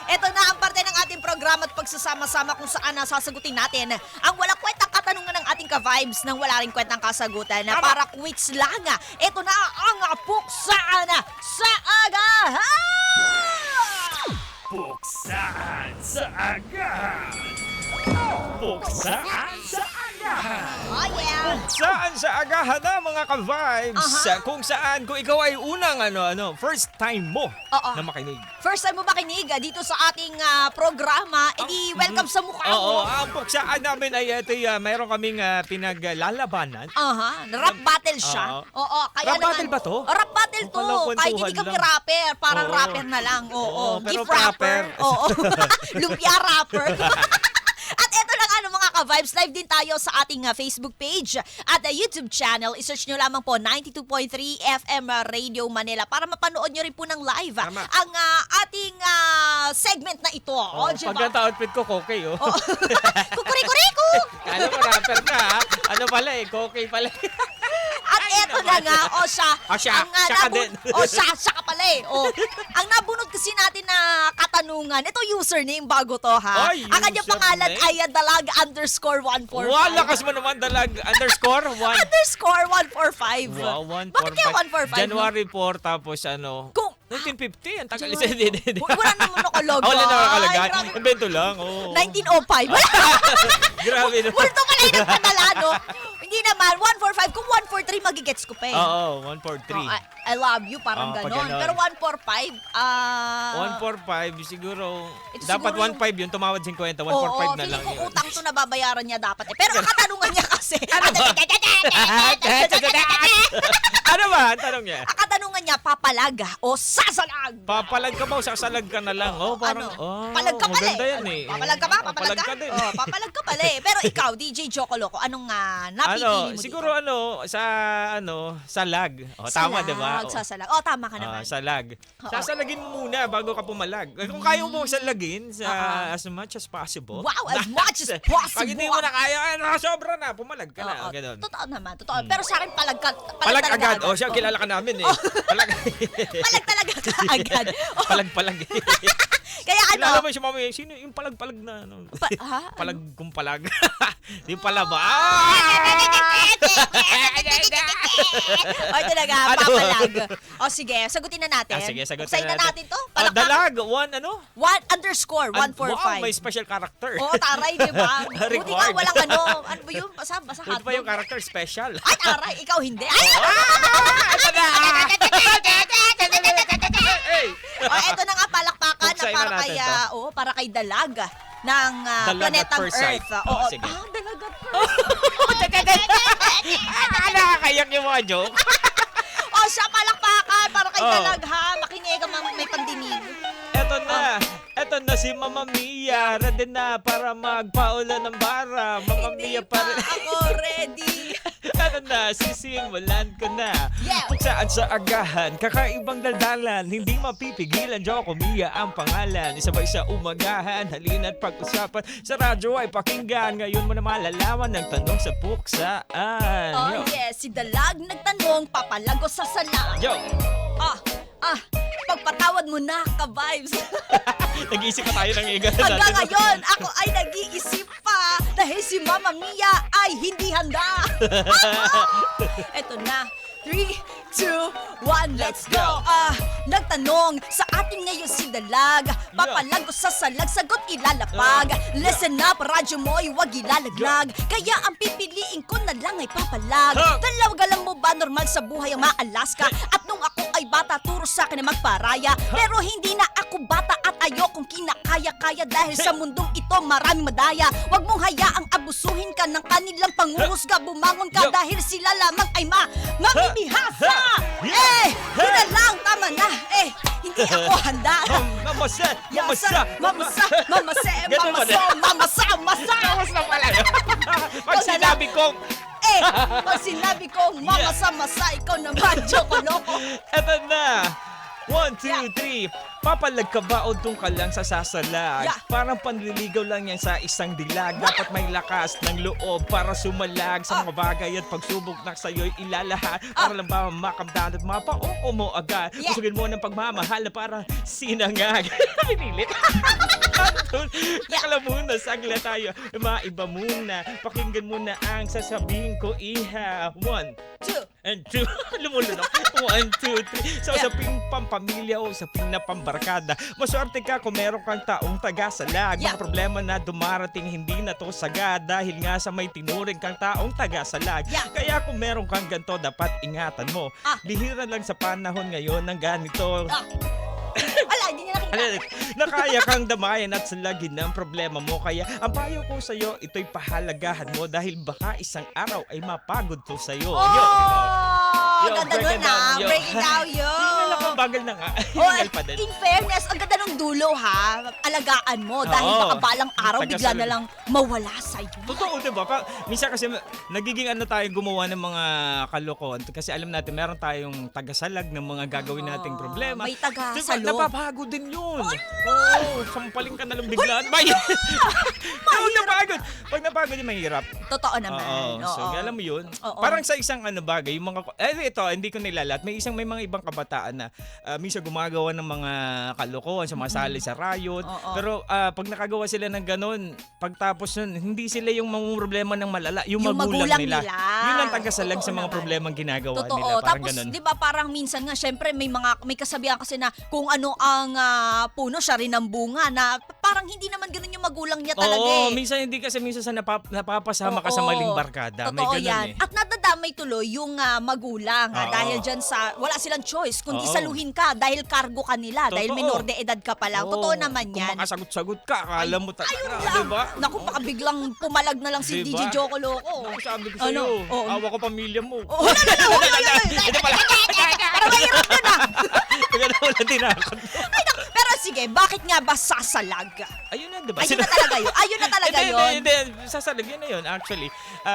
Ito na ang parte ng ating programa at pagsasama-sama kung saan sasagutin natin ang walang kwentang katanungan ng ating ka-vibes nang wala rin kwentang kasagutan na para quiz lang. Ito na ang puksaan sa agahan! Puksaan sa agahan! Puksaan sa agahan! Oh yeah! Puksaan sa agahan na mga ka-vibes! Kung saan, kung ikaw ay unang first time mo na makinig. First time mo makinig dito sa ating programa, edi welcome sa mukha mo. Oo, ang puksaan namin ay ito, mayroon kaming pinaglalabanan. Rap battle siya. Oo, kaya Rap battle ba to? Rap battle to. Walang Kahit hindi kwentuhan kami lang. rapper, parang Oo. rapper na lang. Oo, pero gift rapper. rapper. Oo. Lumpia rapper. At eto lang mga ka-vibes, live din tayo sa ating Facebook page at YouTube channel. I-search nyo lamang po 92.3 FM Radio Manila para mapanood nyo rin po ng live Tama. ang ating segment na ito. Oh, Diba? pagkanta outfit ko, kokey, oh. Oh. Kukurikuriku! Kala mo rapper ka, ha? Ano pala kokey pala. At eto na nga, siya. Siya. Ang, Siya ka din. siya ka pala eh. Ang nabunod kasi natin na katanungan, ito username bago to ha. Ay, Ang kanyang username. pangalan ay dalag_145. Lakas mo naman dalag _1. Underscore 145. Wow, Bakit kaya 145? January 4, tapos Kung, 1950, ang tagal. January 4. Wala naman nakalagay. Wala na nakalagay. Ay, grabe. Invento lang, oo. 1905. Grabe na. Multo pala yung nagpadala, no? Hindi naman, 145. Kung 143, magigets ko pa eh. Oo, Oh, 143. I love you, parang pag ganon. ganon. Pero 145, 145, siguro, Ito dapat siguro 15 yung tumawad 50, 145 na lang feeling ko yun. utang to na babayaran niya dapat eh. Pero ang katanungan niya kasi, Ano ba? Ang tanong niya. ang katanungan niya, papalaga o sasalag? Papalag ka ba o sasalag ka na lang? Oh, parang, palag ka pala maganda eh. yan eh. Papalag ka ba? Papalag ka? Papalag ka din. Papalag ka pala eh. Pero ikaw, DJ Jocoloco, anong napipili mo siguro dito? sa lag. Oh, tama, di ba? Oh. Sasalag. Oh, tama ka naman. Salag. Oo. Sasalagin mo muna bago ka pumalag. Kung kaya mo salagin as much as possible. Wow, as much as possible. Pag hindi mo na kaya, sobra na, pumalag ka na. Oo, Ganun. totoo naman, totoo. Pero sa akin, palag Palag talaga agad. agad. Siya, kilala ka namin eh. Palag. Palag talaga ka agad. Oh, Palag-palag. kaya Kilala mo siya, mami, sino yung palag-palag na, palag kung palag. Di pala ba? O, ito na nga, Ano? papalag. O, sige, sagutin na natin. Sige, sagutin Buksayin na natin to. Dalag, 1 1_145. Wow, may special character. Oo, taray, di ba? Buti nga Required. walang ano ba yun? Basa Buti hotdog. pa yung character special. Ay, taray, ikaw hindi. Ay! Ito na! Hey! O, ito na nga, palakpakan na Buksayin para na natin kay, para kay Dalag ng Dalag at planetang first sight. Earth. Oh, sige. Dalag at first. Nakakayak yung mga joke. O, siya palakpakan para kay Oh. Dalag ha. Makinig ka, may pandinig. Eto na si Mama Mia. Ready na para magpaulan ng bara. Mama Hindi Mia pa pa rin. ako ready. Eto na, sisimulan ko na. Yeah. Kung saan sa agahan, kakaibang daldalan. Hindi mapipigilan, Joko Mia ang pangalan. Isabay sa umagahan, halina't pag-usapan. Sa radyo ay pakinggan. Ngayon mo na malalaman ng tanong sa puksaan. Oh Yo. yes, si Dalag nagtanong, papalago sa salag. Yo. Pagpatawad mo na, ka-vibes. Nag-iisip pa tayo ng iga Hanggang ngayon, ako ay nag-iisip pa dahil si Mama Mia ay hindi handa. Eto na. 3, 2, 1, let's go! Nagtanong sa atin ngayon si Dalag. Papalag o sasalag, sagot ilalapag. Listen up, radyo mo'y wag ilalaglag. Kaya ang pipiliin ko na lang ay papalag. Dalawa lang mo ba normal sa buhay ang mga-Alaska? At nung ako ay bata, turo sa akin na magparaya. Pero hindi na ako bata at ayokong kinakaya-kaya. Dahil sa mundong ito maraming madaya. Huwag mong hayaang abusuhin ka ng kanilang pangungusga. Bumangon ka dahil sila lamang ay mamimihasa. Yun na lang, tama na. Hindi ako handa. Mamasa! Mamasa. Ganun ba na? Mamasa. Tapos na pala. Pag sinabi kong, Pag sinabi ko, mamasa-masa, ikaw naman, Jocoloco. eto na. 1, 2, 3. Papalag ka ba o doon ka lang sa sasalag? Yeah. Parang panliligaw lang yan sa isang dilag. Dapat may lakas ng loob para sumalag sa mga bagay at pagsubok na sa'yo'y ilalahat. Para lang ba makamdahan at mapaoo mo agad. Yeah. Kusugin mo ng pagmamahal na parang sinangag. Pinilit. Teka lang muna, sagla tayo. Maiba muna. Pakinggan mo na ang sasabihin ko, iha. 1 and 2. Lumulunok. 1, 2, 3. Sa usaping pampamilya o usaping na pambarkada, maswerte ka kung meron kang taong taga-salag. Yeah. Mga problema na dumarating hindi na to sagad dahil nga sa may tinuring kang taong taga-salag. Yeah. Kaya kung meron kang ganito, dapat ingatan mo. Bihira lang sa panahon ngayon ng ganito. Ala, hindi niya nakita. Na kaya kang damayan at salagin ng problema mo. Kaya ang payo ko sa'yo, ito'y pahalagahan mo dahil baka isang araw ay mapagod to sa'yo. Yo, Ganda break doon it down, yo. Break it down, yo. Hingal ako, bagal na nga. Oh, Hingal pa din. in fairness, ang ganda ng dulo ha. Alagaan mo dahil Oo. baka balang araw bigla Taga-salag. na lang mawala sa'yo. Totoo, diba? Minsan kasi nagiging tayo gumawa ng mga kalokohan kasi alam natin meron tayong tagasalag ng mga gagawin nating problema. May taga Diba, sa loob. napapago din yun. Oo, sampaling ka na lang biglaan. Huwag napagod. Pag napagod yung mahirap. Totoo naman. Oo. So, Oo. alam mo yun? Oo. Parang sa isang bagay, yung mga, ito, hindi ko nilalat. May mga ibang kabataan na minsan gumagawa ng mga kalokohan, sumasali sa riot. Oo. Pero pag nakagawa sila ng ganun, pagtapos nun, hindi sila yung mga problema ng malala. Yung magulang nila. Yun ang tagasalag sa Totoo mga naman. problemang ginagawa Totoo. nila. Parang Tapos, ganun. di ba parang minsan nga, syempre may kasabihan kasi na kung ano ang puno, siya rin ang bunga na parang hindi naman ganun yung magulang niya talaga Oo, eh. minsan hindi kasi sa napapasama ka sa Oo. maling barkada. May Totoo ganun yan. eh. At nadadamay tuloy yung magulang Oo. dahil dyan sa, wala silang choice, kundi Oo. saluhin ka dahil cargo ka nila, dahil Totoo. minor de edad ka pa lang. Oo. Totoo naman Kung yan. makasagot-sagot ka, akala mo talaga. Ayun lang. Diba? Naku, baka biglang pumalag na lang si Diba? DJ Joko Loco. Naku, sabi ko Ano? sa'yo, Oo. awa ko pamilya mo. Oh, wala. Ito pala. Para mahirap ka na. Kaya wala tinakot. Ay, naku. Pero sige, bakit nga ba sasalag? Ayun na, diba? Ayun na talaga yun. Ayun na talaga yun. Hindi. Sasalag yun na yun. Actually,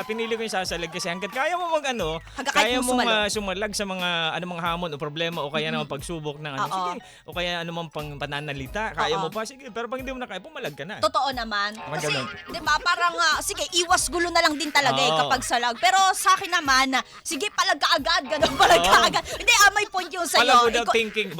pinili ko yung sasalag kasi hanggat kaya mo Hanggat kaya kahit mo mo sumalo. sumalag sa mga anumang hamon o problema o kaya naman pagsubok ng Oo. sige. O kaya anumang pananalita, kaya Oo. mo pa, sige. Pero pag hindi mo na kaya, pumalag ka na. Totoo naman. Parang Kasi, ganun. di ba, parang, sige, iwas gulo na lang din talaga Oo. kapag salag. Pero sa akin naman, sige, palag ka agad, gano'n, palag ka Oo. agad. Hindi, may point yung sa'yo. Alam without thinking.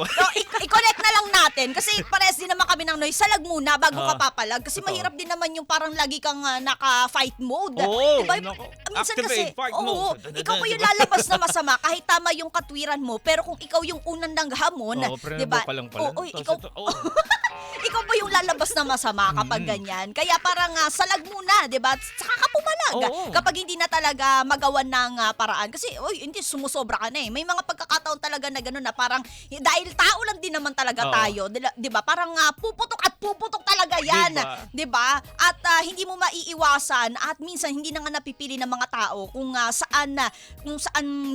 I-connect na lang natin. Kasi parehas din naman kami ng noise. Salag muna bago ka Oo. papalag. Kasi Totoo. mahirap din naman yung parang lagi kang naka-fight mode. Oo, Diba? nako. Minsan Activate kasi, fight oo, mode. ikaw pa yung lalabas na masama kahit tama yung katwiran mo. Pero kung ikaw yung unang nanghamon, Oo, pero di ba? pa lang pala. Oo, ikaw pa yung lalabas na masama kapag ganyan. Kaya parang salag muna, 'di ba? Saka ka pumalag. Oo. Kapag hindi na talaga magawan ng paraan. Kasi hindi sumusobra ka na eh. May mga pagkakataon talaga na gano'n na parang dahil tao lang din naman talaga Oo. tayo, 'di ba? Parang puputok at puputok talaga 'yan, Diba? 'di ba? At hindi mo maiiwasan at minsan hindi na nga napipili ng mga tao kung saan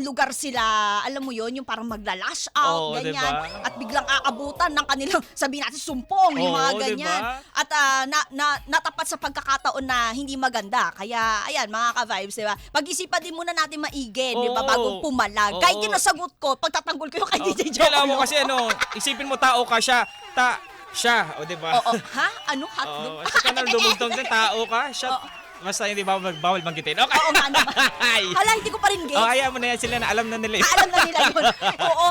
lugar sila, alam mo 'yon, yung parang magla-lash out, Oo, ganyan. diba? At biglang aabutan ng kanilang, sabihin natin, sumpong, yung mga Oo, ganyan. diba? At natapat sa pagkakataon na hindi maganda. Kaya, ayan, mga ka-vibes, diba? Pag-isipan din muna natin maigi, diba? Oo. Bago pumalag. Oo. Kahit yung nasagot ko, pagtatanggol ko yung kay DJ Joko. Kailangan mo kasi isipin mo tao ka siya. Siya, o diba? Oo. Ha? Ano? Hotdog? Oo, kasi ka nang dumugtong din, tao ka, siya. Oo. Basta hindi bawal banggitin. Okay. Oo nga naman. Ay. Hala, hindi ko pa rin gets. Kaya mo na yan sila na alam na nila. Alam na nila yun. Oo.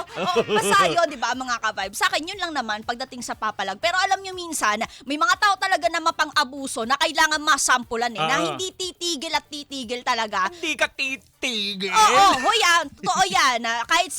Basta yun, di ba, mga ka-vibe? Sa akin, yun lang naman pagdating sa papalag. Pero alam nyo minsan, may mga tao talaga na mapang-abuso na kailangan masampulan na hindi titigil at titigil talaga. Hindi ka titigil. Oo, yan. Totoo yan. Kahit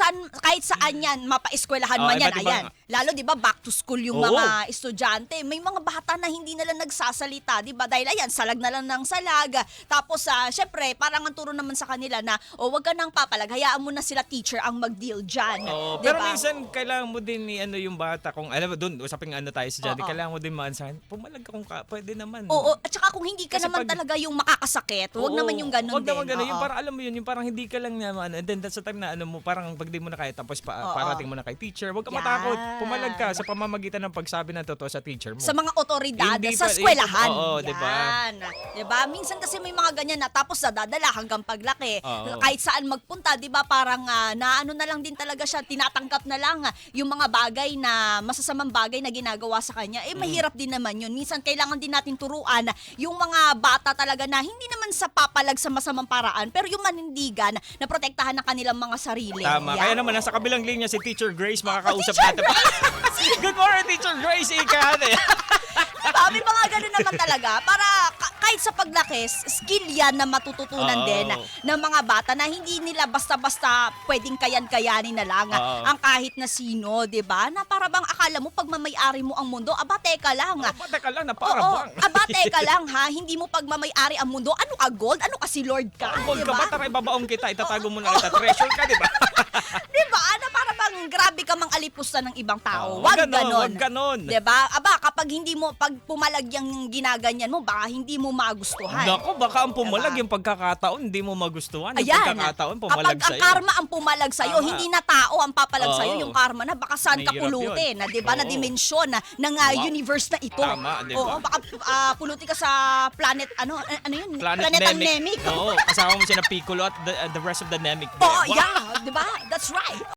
saan yan, mapa-eskwelahan man yan. iba't ibang- Ayan. Lalo, di ba, back to school yung Oo. mga estudyante. May mga bata na hindi na lang nagsasalita, di ba? Dahil ayan, salag na lang ng salag. Tapos, syempre, parang ang turo naman sa kanila na, wag ka nang papalag, hayaan mo na sila teacher ang mag-deal dyan. Oo, Di pero ba? minsan kailangan mo din ni yung bata kung alam mo doon usaping tayo sa dyan, Oo. kailangan mo din maansahan. Pumalag ka kung pwede naman. Oo, at saka kung hindi ka Kasi naman pag- talaga yung makakasakit, wag Oo, naman yung ganun Wag naman din. ganun. Yung Oo. para alam mo yun, yung parang hindi ka lang naman, and then that's the time na ano mo, parang pag di mo na kaya, tapos Oo. parating mo na kay teacher, huwag ka Yan. matakot, pumalag ka sa pamamagitan ng pagsabi ng totoo sa teacher mo. Sa mga otoridad, Hindi sa pa- eskwelahan. Oo, diba? Yan. Diba? Minsan kasi may mga ganyan na tapos nadadala hanggang paglaki. Oo. Kahit saan magpunta, diba? Parang naano na lang din talaga siya, tinatanggap na lang yung mga bagay na masasamang bagay na ginagawa sa kanya. Mahirap din naman yun. Minsan kailangan din natin turuan yung mga bata talaga na hindi naman sa papalag sa masamang paraan, pero yung manindigan na protektahan ng kanilang mga sarili. Tama. Yan. Kaya naman, nasa kabilang linya si Teacher Grace, makakausap Teacher natin. Good morning, Teacher Grace. Ika, Diba? May mga ganun naman talaga. Para kahit sa paglaki, skill yan na matututunan Oo. din ng mga bata na hindi nila basta-basta pwedeng kayan-kayanin na lang Oo. ang kahit na sino, di ba? Na para bang akala mo pag mamayari mo ang mundo, aba teka lang. Teka lang, na Oo, para bang. aba teka lang ha, hindi mo pag mamayari ang mundo, ano ka gold? Ano ka si Lord ka? Gold ka diba? ba? Tara, ibabaong kita. Itatago mo na kita. Treasure ka, di ba? Diba? Na para bang grabe ka mang alipusta ng ibang tao. Oo, Wag ganon, ganon. wag ganon. Diba? Aba, kapag hindi mo, pag pumalag yung ginaganyan mo, baka hindi mo magustuhan. Nako, baka ang pumalag Diba? yung pagkakataon, hindi mo magustuhan. Yung Ayan. pagkakataon, Kapag pumalag ang sa'yo. karma ang pumalag sa'yo, Tama. hindi na tao ang papalag Oo. sa'yo, yung karma na baka saan ka Mahirap pulutin, yun. na 'di ba, na Oo. dimensyon ng Wow. universe na ito. Tama, di ba? Oo, baka pulutin ka sa planet ano yun? Planet Planetang Namek. Namek. Oo, kasama mo siya na Piccolo at the rest of the Namek. Oo, yeah, 'di ba? That's right.